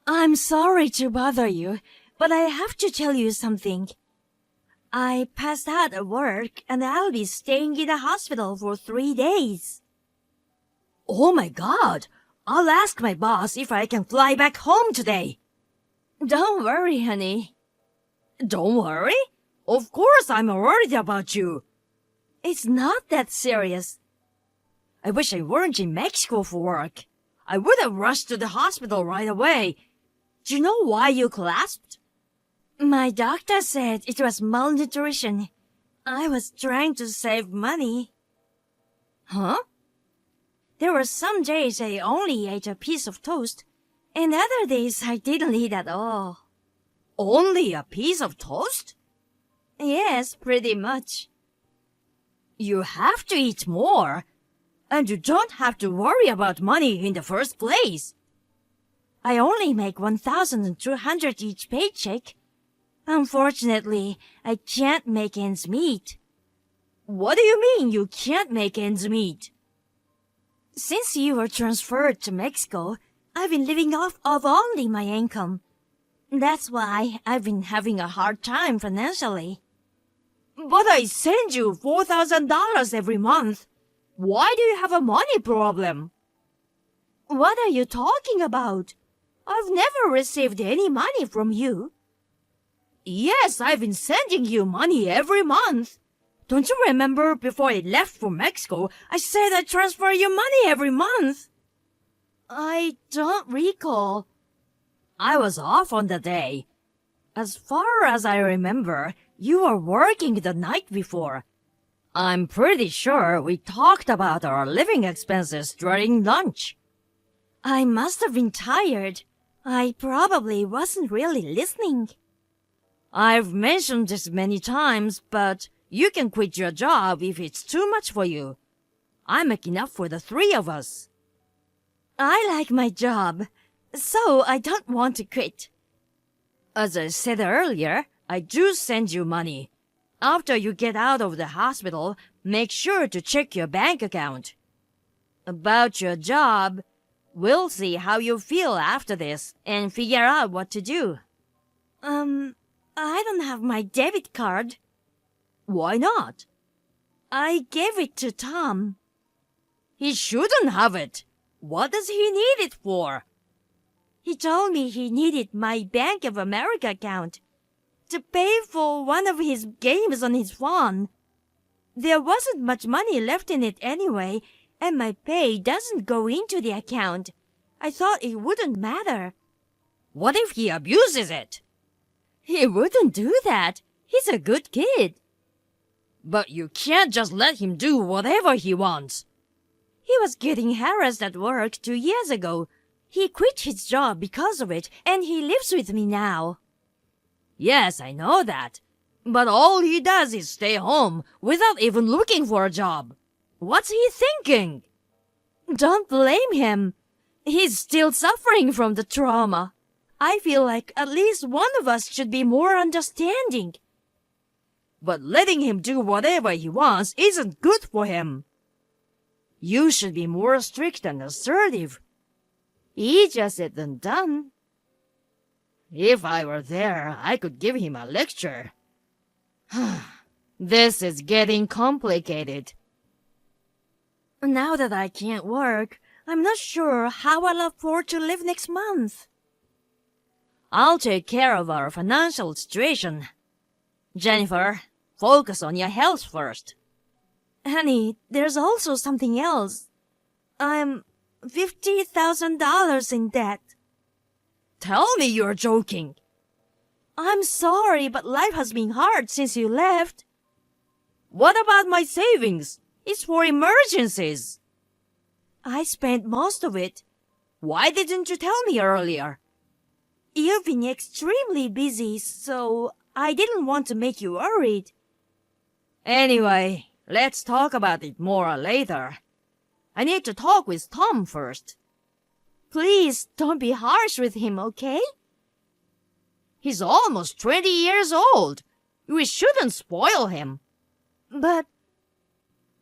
I'm sorry to bother you, but I have to tell you something. I passed out at work and I'll be staying in the hospital for 3 days. Oh my God! I'll ask my boss if I can fly back home today. Don't worry, honey. Don't worry? Of course I'm worried about you. It's not that serious. I wish I weren't in Mexico for work. I would have rushed to the hospital right away. Do you know why you collapsed? My doctor said it was malnutrition. I was trying to save money. Huh? There were some days I only ate a piece of toast, and other days I didn't eat at all. Only a piece of toast? Yes, pretty much. You have to eat more. And you don't have to worry about money in the first place. I only make 1,200 each paycheck. Unfortunately, I can't make ends meet. What do you mean you can't make ends meet? Since you were transferred to Mexico, I've been living off of only my income. That's why I've been having a hard time financially. But I send you $4,000 every month. Why do you have a money problem? What are you talking about? I've never received any money from you. Yes, I've been sending you money every month. Don't you remember before I left for Mexico, I said I'd transfer you money every month? I don't recall. I was off on the day. As far as I remember, you were working the night before. I'm pretty sure we talked about our living expenses during lunch. I must have been tired. I probably wasn't really listening. I've mentioned this many times, but you can quit your job if it's too much for you. I make enough for the 3 of us. I like my job, so I don't want to quit. As I said earlier, I do send you money. After you get out of the hospital, make sure to check your bank account. About your job, we'll see how you feel after this and figure out what to do. I don't have my debit card. Why not? I gave it to Tom. He shouldn't have it. What does he need it for? He told me he needed my Bank of America account to pay for one of his games on his phone. There wasn't much money left in it anyway, and my pay doesn't go into the account. I thought it wouldn't matter. What if he abuses it? He wouldn't do that. He's a good kid. But you can't just let him do whatever he wants. He was getting harassed at work 2 years ago. He quit his job because of it, and he lives with me now. Yes, I know that. But all he does is stay home without even looking for a job. What's he thinking? Don't blame him. He's still suffering from the trauma. I feel like at least one of us should be more understanding. But letting him do whatever he wants isn't good for him. You should be more strict and assertive. Easier said than done. If I were there, I could give him a lecture. This is getting complicated. Now that I can't work, I'm not sure how I'll afford to live next month. I'll take care of our financial situation. Jennifer, focus on your health first. Honey, there's also something else. I'm $50,000 in debt. Tell me you're joking. I'm sorry, but life has been hard since you left. What about my savings? It's for emergencies. I spent most of it. Why didn't you tell me earlier? You've been extremely busy, so I didn't want to make you worried. Anyway, let's talk about it more later. I need to talk with Tom first. Please don't be harsh with him, okay? He's almost 20 years old. We shouldn't spoil him. But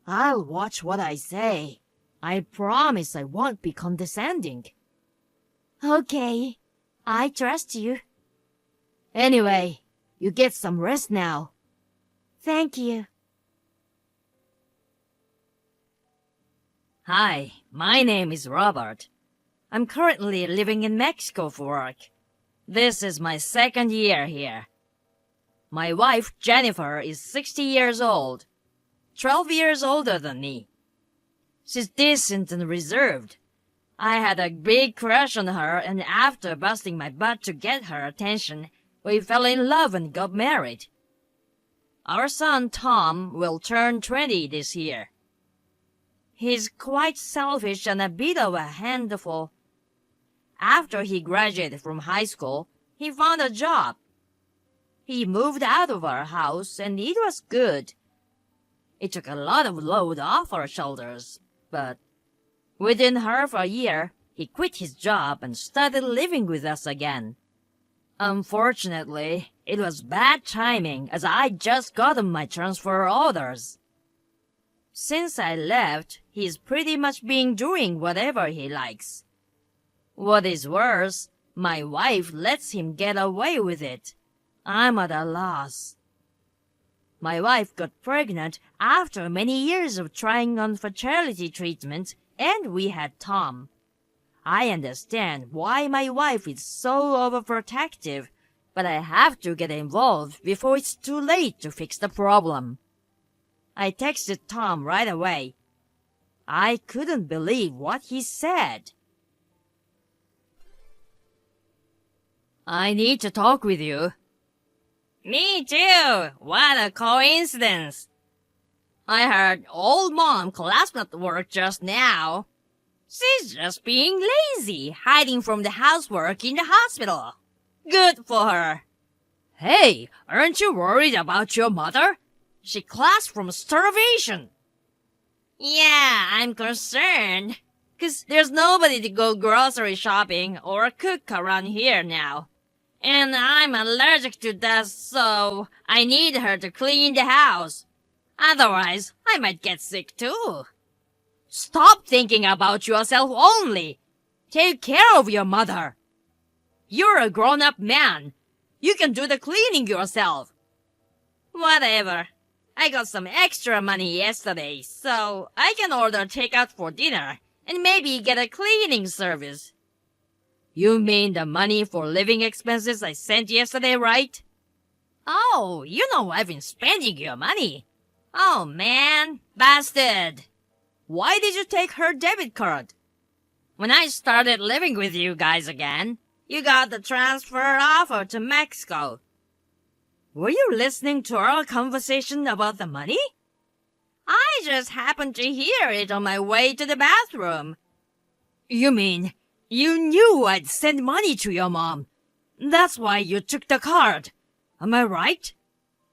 I'll watch what I say. I promise I won't be condescending. Okay, I trust you. Anyway, you get some rest now. Thank you. Hi, my name is Robert. I'm currently living in Mexico for work. This is my second year here. My wife, Jennifer, is 60 years old, 12 years older than me. She's decent and reserved. I had a big crush on her, and after busting my butt to get her attention, we fell in love and got married. Our son, Tom, will turn 20 this year. He's quite selfish and a bit of a handful. After he graduated from high school, he found a job. He moved out of our house, and it was good. It took a lot of load off our shoulders, but within half a year, he quit his job and started living with us again. Unfortunately, it was bad timing as I just gotten my transfer orders. Since I left, he's pretty much been doing whatever he likes. What is worse, my wife lets him get away with it. I'm at a loss. My wife got pregnant after many years of trying on fertility treatment, and we had Tom. I understand why my wife is so overprotective, but I have to get involved before it's too late to fix the problem. I texted Tom right away. I couldn't believe what he said. I need to talk with you. Me too. What a coincidence. I heard old mom collapsed at work just now. She's just being lazy, hiding from the housework in the hospital. Good for her. Hey, aren't you worried about your mother? She collapsed from starvation. Yeah, I'm concerned. 'Cause there's nobody to go grocery shopping or cook around here now. And I'm allergic to dust, so I need her to clean the house. Otherwise, I might get sick too. Stop thinking about yourself only. Take care of your mother. You're a grown-up man. You can do the cleaning yourself. Whatever. I got some extra money yesterday, so I can order takeout for dinner and maybe get a cleaning service. You mean the money for living expenses I sent yesterday, right? Oh, you know I've been spending your money. Oh man, bastard. Why did you take her debit card? When I started living with you guys again, you got the transfer offer to Mexico. Were you listening to our conversation about the money? I just happened to hear it on my way to the bathroom. You mean you knew I'd send money to your mom? That's why you took the card. Am I right?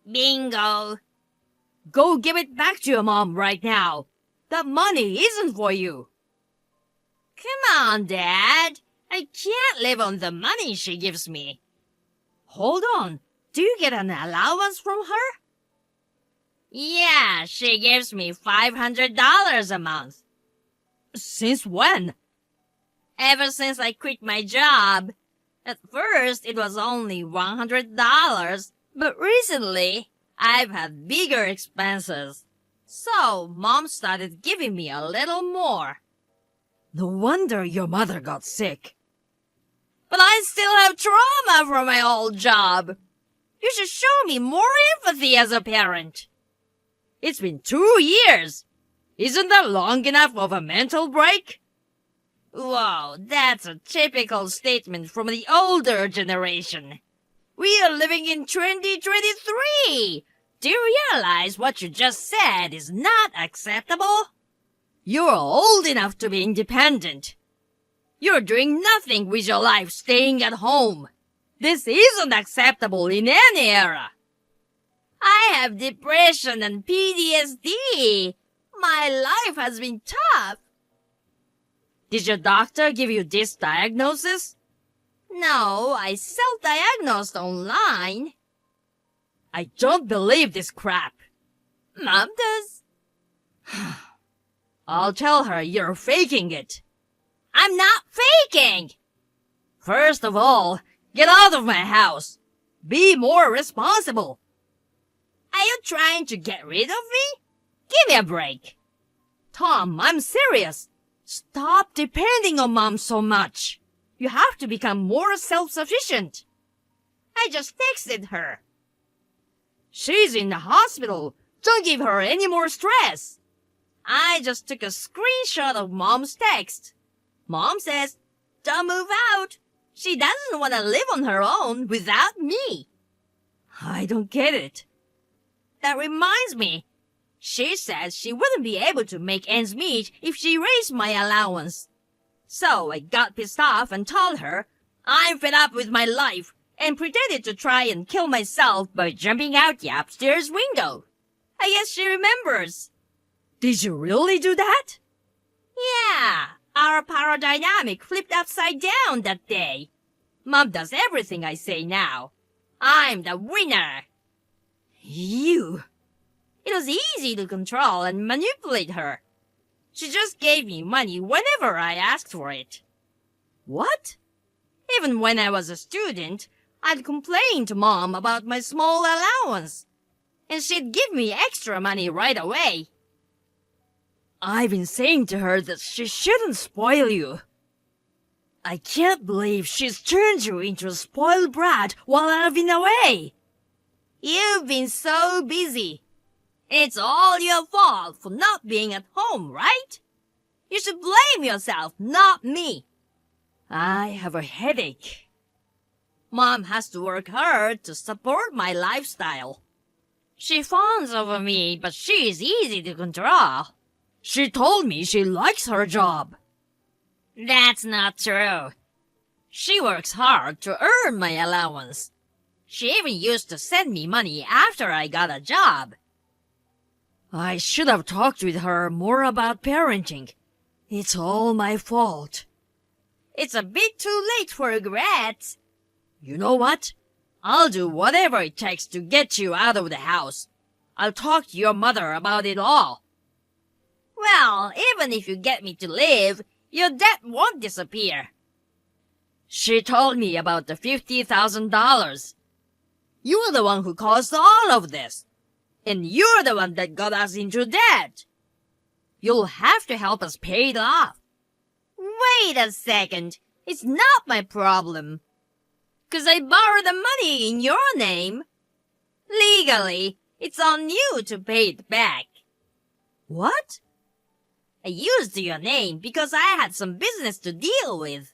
Bingo. Go give it back to your mom right now. That money isn't for you. Come on, Dad. I can't live on the money she gives me. Hold on. Do you get an allowance from her? Yeah, she gives me $500 a month. Since when? Ever since I quit my job. At first, it was only $100, but recently, I've had bigger expenses. So, Mom started giving me a little more. No wonder your mother got sick. But I still have trauma from my old job. You should show me more empathy as a parent. It's been 2 years. Isn't that long enough of a mental break? Whoa, that's a typical statement from the older generation. We are living in 2023. Do you realize what you just said is not acceptable? You're old enough to be independent. You're doing nothing with your life staying at home. This isn't acceptable in any era. I have depression and PTSD. My life has been tough. Did your doctor give you this diagnosis? No, I self-diagnosed online. I don't believe this crap. Mom does. I'll tell her you're faking it. I'm not faking. First of all, Get out of my house. Be more responsible. Are you trying to get rid of me? Give me a break. Tom, I'm serious. Stop depending on Mom so much. You have to become more self-sufficient. I just texted her. She's in the hospital. Don't give her any more stress. I just took a screenshot of Mom's text. Mom says, don't move out. She doesn't want to live on her own without me. I don't get it. That reminds me. She said she wouldn't be able to make ends meet if she raised my allowance. So I got pissed off and told her I'm fed up with my life and pretended to try and kill myself by jumping out the upstairs window. I guess she remembers. Did you really do that? Yeah, our power dynamic flipped upside down that day. Mom does everything I say now. I'm the winner. You. It was easy to control and manipulate her. She just gave me money whenever I asked for it. What? Even when I was a student, I'd complain to Mom about my small allowance, and she'd give me extra money right away. I've been saying to her that she shouldn't spoil you. I can't believe she's turned you into a spoiled brat while I've been away. You've been so busy. It's all your fault for not being at home, right? You should blame yourself, not me. I have a headache. Mom has to work hard to support my lifestyle. She fawns over me, but she's easy to control. She told me she likes her job. That's not true. She works hard to earn my allowance. She even used to send me money after I got a job. I should have talked with her more about parenting. It's all my fault. It's a bit too late for regrets. You know what? I'll do whatever it takes to get you out of the house. I'll talk to your mother about it all. Well, even if you get me to live, your debt won't disappear. She told me about the $50,000. You're the one who caused all of this. And you're the one that got us into debt. You'll have to help us pay it off. Wait a second. It's not my problem. 'Cause I borrowed the money in your name. Legally, it's on you to pay it back. What? I used your name because I had some business to deal with.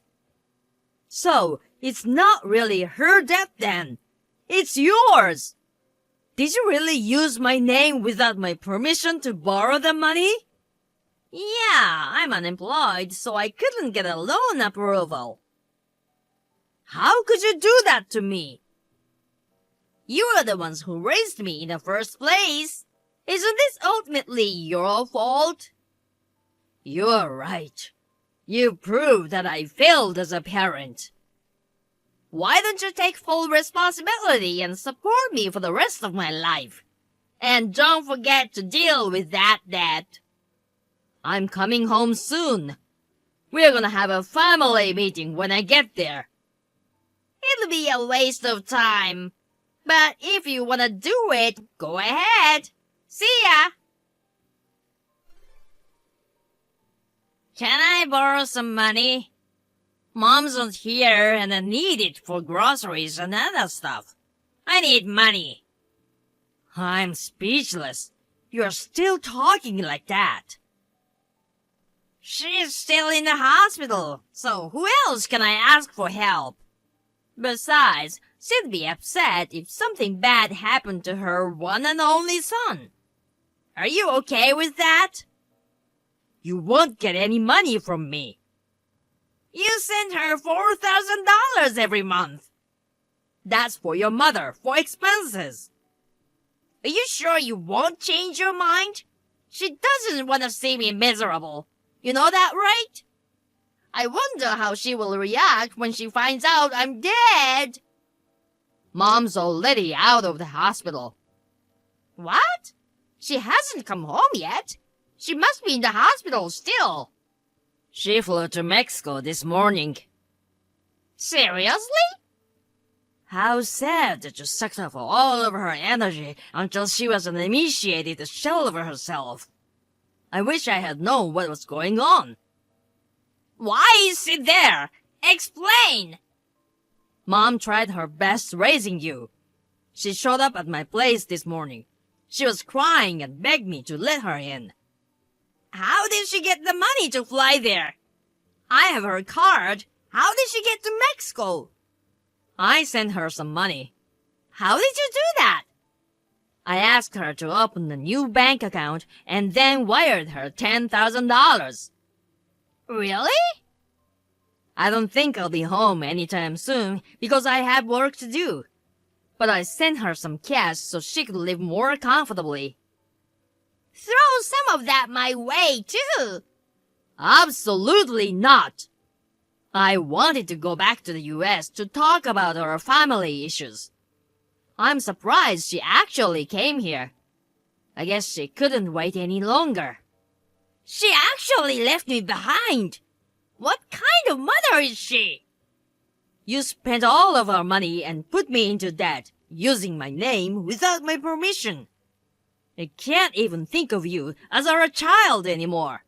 So, it's not really her debt then. It's yours. Did you really use my name without my permission to borrow the money? Yeah, I'm unemployed, so I couldn't get a loan approval. How could you do that to me? You are the ones who raised me in the first place. Isn't this ultimately your fault? You're right. You proved that I failed as a parent. Why don't you take full responsibility and support me for the rest of my life? And don't forget to deal with that debt. I'm coming home soon. We're gonna have a family meeting when I get there. It'll be a waste of time. But if you wanna do it, go ahead. See ya! Can I borrow some money? Mom's not here and I need it for groceries and other stuff. I need money. I'm speechless. You're still talking like that. She's still in the hospital, so who else can I ask for help? Besides, she'd be upset if something bad happened to her one and only son. Are you okay with that? You won't get any money from me. You send her $4,000 every month. That's for your mother, for expenses. Are you sure you won't change your mind? She doesn't want to see me miserable. You know that, right? I wonder how she will react when she finds out I'm dead. Mom's already out of the hospital. What? She hasn't come home yet. She must be in the hospital still. She flew to Mexico this morning. Seriously? How sad that you sucked up all of her energy until she was an emaciated shell of herself. I wish I had known what was going on. Why sit there? Explain! Mom tried her best raising you. She showed up at my place this morning. She was crying and begged me to let her in. How did she get the money to fly there? I have her card. How did she get to Mexico? I sent her some money. How did you do that? I asked her to open a new bank account and then wired her $10,000. Really? I don't think I'll be home anytime soon because I have work to do. But I sent her some cash so she could live more comfortably. Throw some of that my way, too. Absolutely not. I wanted to go back to the US to talk about our family issues. I'm surprised she actually came here. I guess she couldn't wait any longer. She actually left me behind. What kind of mother is she? You spent all of our money and put me into debt, using my name without my permission. I can't even think of you as our child anymore.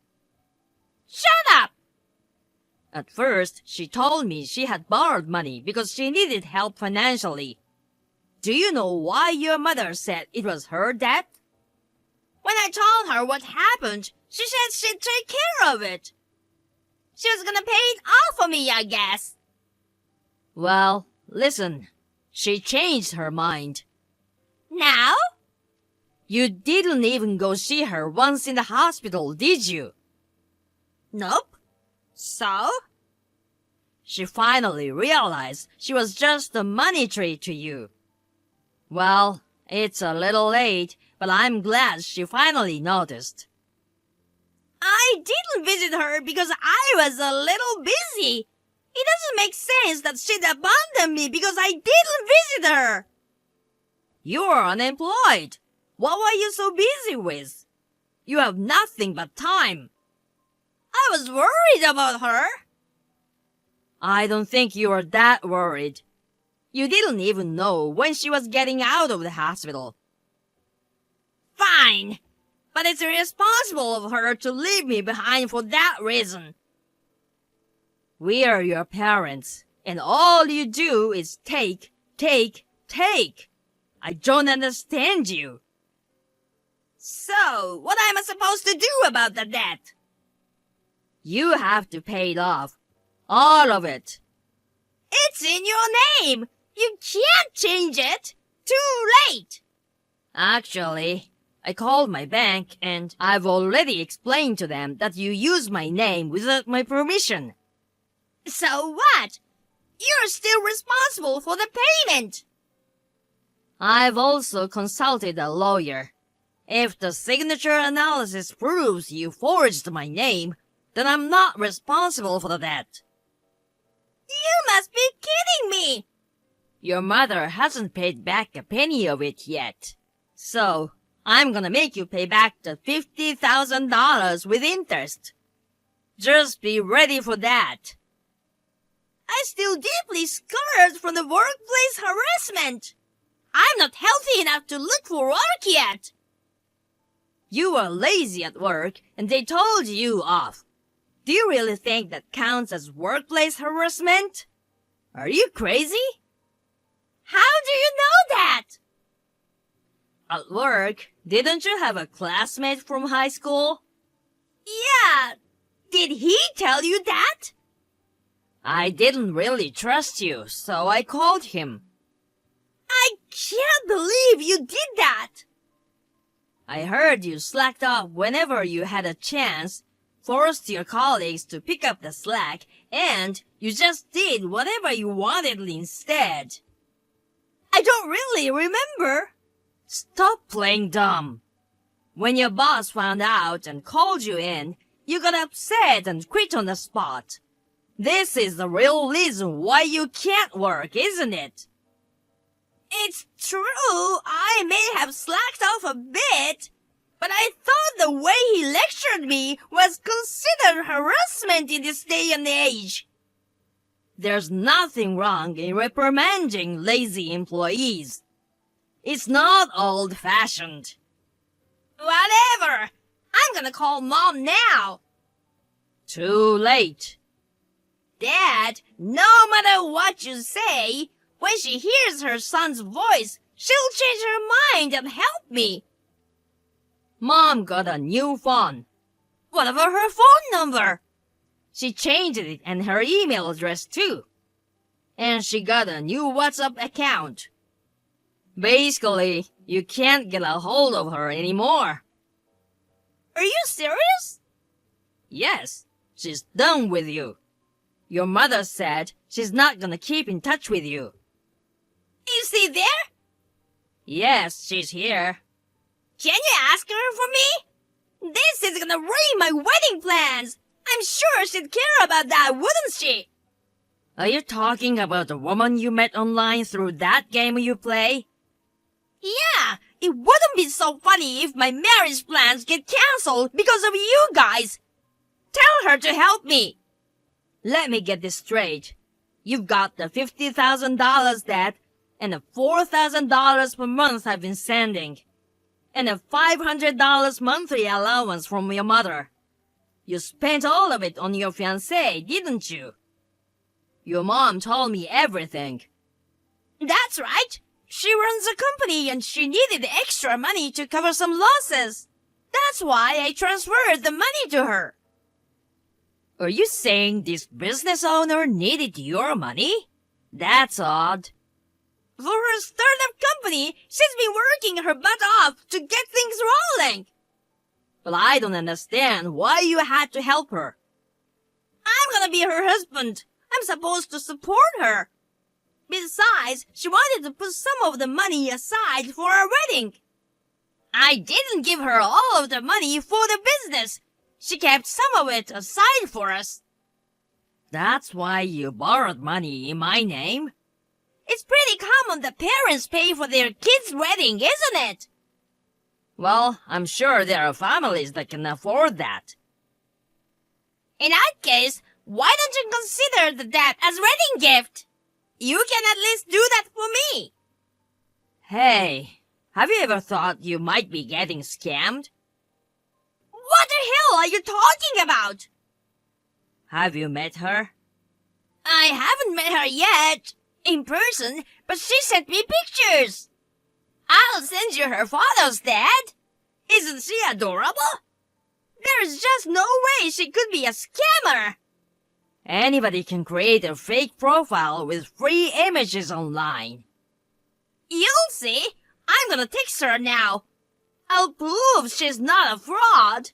Shut up! At first, she told me she had borrowed money because she needed help financially. Do you know why your mother said it was her debt? When I told her what happened, she said she'd take care of it. She was gonna pay it off for me, I guess. Well, listen. She changed her mind. Now? You didn't even go see her once in the hospital, did you? Nope. So? She finally realized she was just a money tree to you. Well, it's a little late, but I'm glad she finally noticed. I didn't visit her because I was a little busy. It doesn't make sense that she'd abandon me because I didn't visit her. You're unemployed. What were you so busy with? You have nothing but time. I was worried about her. I don't think you were that worried. You didn't even know when she was getting out of the hospital. Fine, but it's irresponsible of her to leave me behind for that reason. We are your parents, and all you do is take, take, take. I don't understand you. So, what am I supposed to do about the debt? You have to pay it off. All of it. It's in your name. You can't change it. Too late. Actually, I called my bank and I've already explained to them that you used my name without my permission. So what? You're still responsible for the payment. I've also consulted a lawyer. If the signature analysis proves you forged my name, then I'm not responsible for the debt. You must be kidding me. Your mother hasn't paid back a penny of it yet. So, I'm gonna make you pay back the $50,000 with interest. Just be ready for that. I'm still deeply scarred from the workplace harassment. I'm not healthy enough to look for work yet. You were lazy at work and they told you off. Do you really think that counts as workplace harassment? Are you crazy? How do you know that? At work, didn't you have a classmate from high school? Yeah. Did he tell you that? I didn't really trust you, so I called him. I can't believe you did that. I heard you slacked off whenever you had a chance, forced your colleagues to pick up the slack, and you just did whatever you wanted instead. I don't really remember. Stop playing dumb. When your boss found out and called you in, you got upset and quit on the spot. This is the real reason why you can't work, isn't it? It's true, I may have slacked off a bit, but I thought the way he lectured me was considered harassment in this day and age. There's nothing wrong in reprimanding lazy employees. It's not old-fashioned. Whatever! I'm gonna call Mom now. Too late. Dad, no matter what you say, when she hears her son's voice, she'll change her mind and help me. Mom got a new phone. What about her phone number? She changed it and her email address too. And she got a new WhatsApp account. Basically, you can't get a hold of her anymore. Are you serious? Yes, she's done with you. Your mother said she's not gonna keep in touch with you. Is she there? Yes, she's here. Can you ask her for me? This is gonna ruin my wedding plans. I'm sure she'd care about that, wouldn't she? Are you talking about the woman you met online through that game you play? Yeah, it wouldn't be so funny if my marriage plans get cancelled because of you guys. Tell her to help me. Let me get this straight. You've got the $50,000 debt and the $4,000 per month I've been sending, and a $500 monthly allowance from your mother. You spent all of it on your fiancé, didn't you? Your mom told me everything. That's right. She runs a company and she needed extra money to cover some losses. That's why I transferred the money to her. Are you saying this business owner needed your money? That's odd. For her startup company, she's been working her butt off to get things rolling. But I don't understand why you had to help her. I'm gonna be her husband. I'm supposed to support her. Besides, she wanted to put some of the money aside for our wedding. I didn't give her all of the money for the business. She kept some of it aside for us. That's why you borrowed money in my name? It's pretty common that parents pay for their kids' wedding, isn't it? Well, I'm sure there are families that can afford that. In that case, why don't you consider the debt as wedding gift? You can at least do that for me. Hey, have you ever thought you might be getting scammed? What the hell are you talking about? Have you met her? I haven't met her yet, in person, but she sent me pictures. I'll send you her photos, Dad. Isn't she adorable? There's just no way she could be a scammer. Anybody can create a fake profile with free images online. You'll see. I'm gonna text her now. I'll prove she's not a fraud.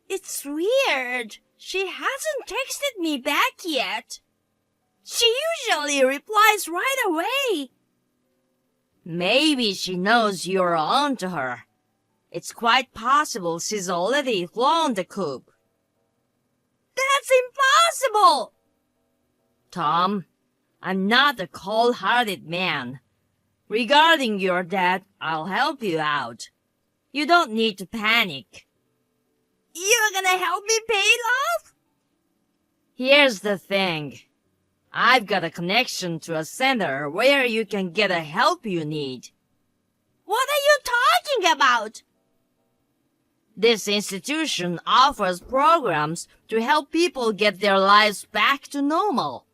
It's weird. She hasn't texted me back yet. She usually replies right away. Maybe she knows you're on to her. It's quite possible she's already flown the coop. That's impossible! Tom, I'm not a cold-hearted man. Regarding your debt, I'll help you out. You don't need to panic. You're gonna help me pay it off? Here's the thing. I've got a connection to a center where you can get the help you need. What are you talking about? This institution offers programs to help people get their lives back to normal.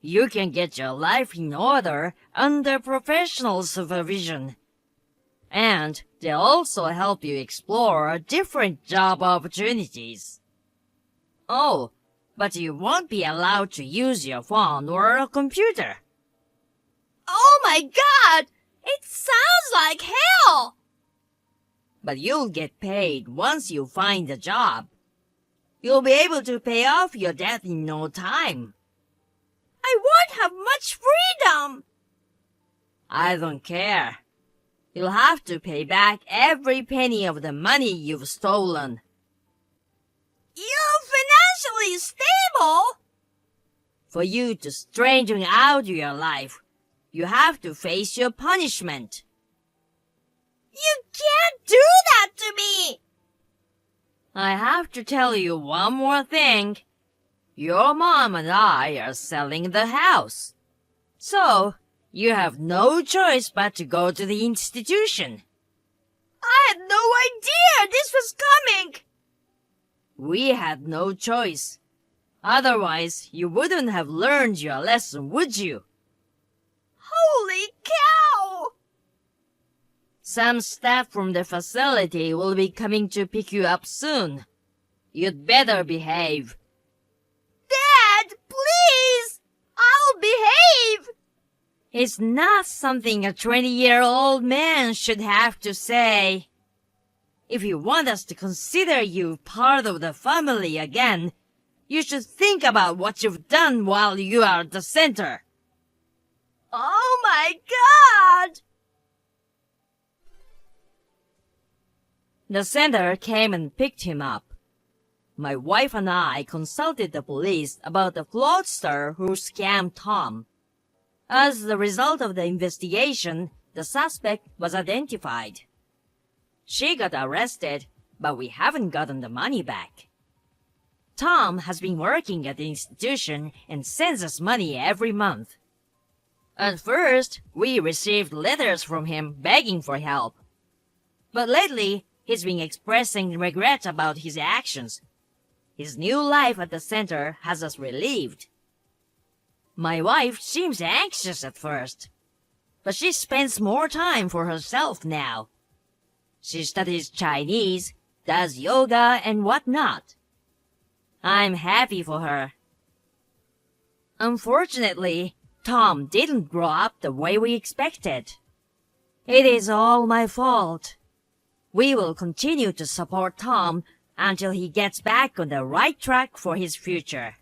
You can get your life in order under professional supervision. And they'll also help you explore different job opportunities. Oh, but you won't be allowed to use your phone or a computer. Oh my God! It sounds like hell! But you'll get paid once you find a job. You'll be able to pay off your debt in no time. I won't have much freedom. I don't care. You'll have to pay back every penny of the money you've stolen. You're financially stable? For you to straighten out your life, you have to face your punishment. You can't do that to me! I have to tell you one more thing. Your mom and I are selling the house. So, you have no choice but to go to the institution. I had no idea this was coming. We had no choice. Otherwise, you wouldn't have learned your lesson, would you? Holy cow! Some staff from the facility will be coming to pick you up soon. You'd better behave. Dad, please! I'll behave! It's not something a 20-year-old man should have to say. If you want us to consider you part of the family again, you should think about what you've done while you are at the center. Oh my God! The center came and picked him up. My wife and I consulted the police about the fraudster who scammed Tom. As the result of the investigation, the suspect was identified. She got arrested, but we haven't gotten the money back. Tom has been working at the institution and sends us money every month. At first, we received letters from him begging for help. But lately, he's been expressing regret about his actions. His new life at the center has us relieved. My wife seems anxious at first, but she spends more time for herself now. She studies Chinese, does yoga, and whatnot. I'm happy for her. Unfortunately, Tom didn't grow up the way we expected. It is all my fault. We will continue to support Tom until he gets back on the right track for his future.